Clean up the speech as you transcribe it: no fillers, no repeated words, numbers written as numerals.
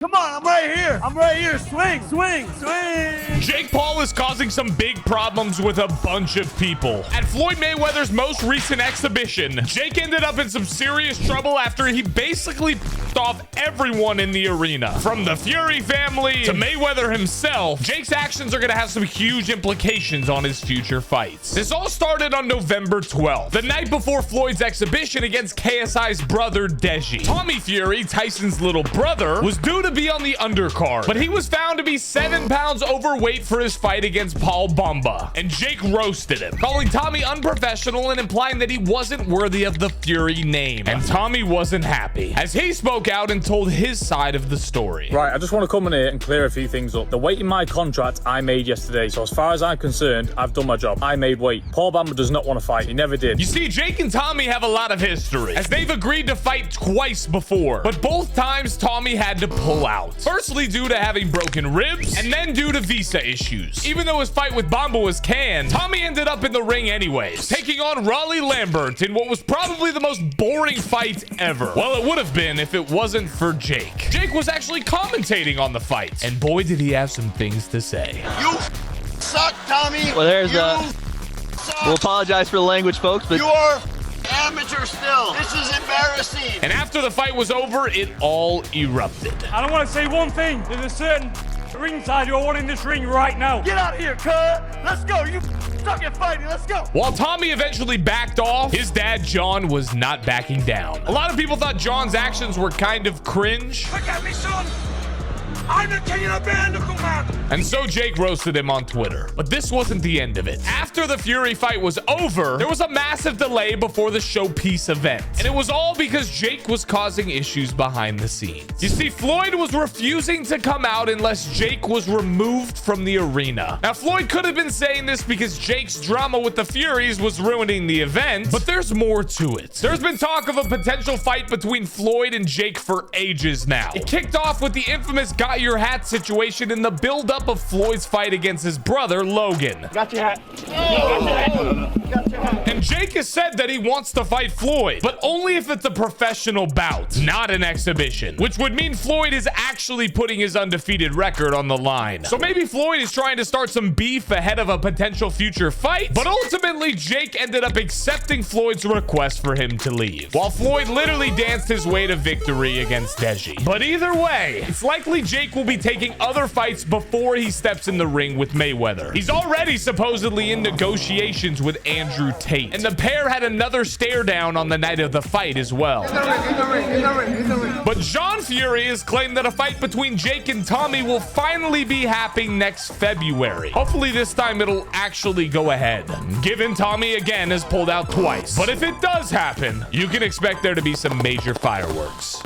Come on, I'm right here. I'm right here. Swing, swing, swing. Jake Paul is causing some big problems with a bunch of people. At Floyd Mayweather's most recent exhibition, Jake ended up in some serious trouble after he basically pissed off everyone in the arena. From the Fury family to Mayweather himself, Jake's actions are going to have some huge implications on his future fights. This all started on November 12th, the night before Floyd's exhibition against KSI's brother Deji. Tommy Fury, Tyson's little brother, was due to be on the undercard, but he was found to be 7 pounds overweight for his fight against Pual, and Jake roasted him, calling Tommy unprofessional and implying that he wasn't worthy of the Fury name. And Tommy wasn't happy, as he spoke out and told his side of the story. Right, I just want to come in here and clear a few things up. The weight in my contract I made yesterday, so as far as I'm concerned, I've done my job. I made weight. Paul Bamba does not want to fight. He never did. You see, Jake and Tommy have a lot of history, as they've agreed to fight twice before, but both times Tommy had to pull out. Firstly, due to having broken ribs, and then due to visa issues. Even though his fight with Bamba was canned, Tommy ended up in the ring anyways, taking on Raleigh Lambert in what was probably the most boring fight ever. Well, it would have been if it wasn't for Jake. Jake was actually commentating on the fight, and boy did he have some things to say. You suck, Tommy. Well, there's suck. we'll apologize for the language, folks, but You are amateur still. This is embarrassing. And after the fight was over, it all erupted. I don't want to say one thing. There's a certain ringside you're wanting this ring right now. Get out of here, cuz. Let's go. You suck at fighting. Let's go. While Tommy eventually backed off, his dad, John, was not backing down. A lot of people thought John's actions were kind of cringe. Look at me, son. I'm the king of the band, man. And so Jake roasted him on Twitter. But this wasn't the end of it. After the Fury fight was over, there was a massive delay before the showpiece event. And it was all because Jake was causing issues behind the scenes. You see, Floyd was refusing to come out unless Jake was removed from the arena. Now, Floyd could have been saying this because Jake's drama with the Furies was ruining the event, but there's more to it. There's been talk of a potential fight between Floyd and Jake for ages now. It kicked off with the infamous Got Your Hat situation in the build-up of Floyd's fight against his brother, Logan. Got your hat. And Jake has said that he wants to fight Floyd, but only if it's a professional bout, not an exhibition, which would mean Floyd is actually putting his undefeated record on the line. So maybe Floyd is trying to start some beef ahead of a potential future fight, but ultimately Jake ended up accepting Floyd's request for him to leave, while Floyd literally danced his way to victory against Deji. But either way, it's likely Jake will be taking other fights before he steps in the ring with Mayweather. He's already supposedly in negotiations with Andrew Tate, and the pair had another stare down on the night of the fight as well. But John Fury has claimed that a fight between Jake and Tommy will finally be happening next February. Hopefully this time it'll actually go ahead, given Tommy again has pulled out twice. But if it does happen, you can expect there to be some major fireworks.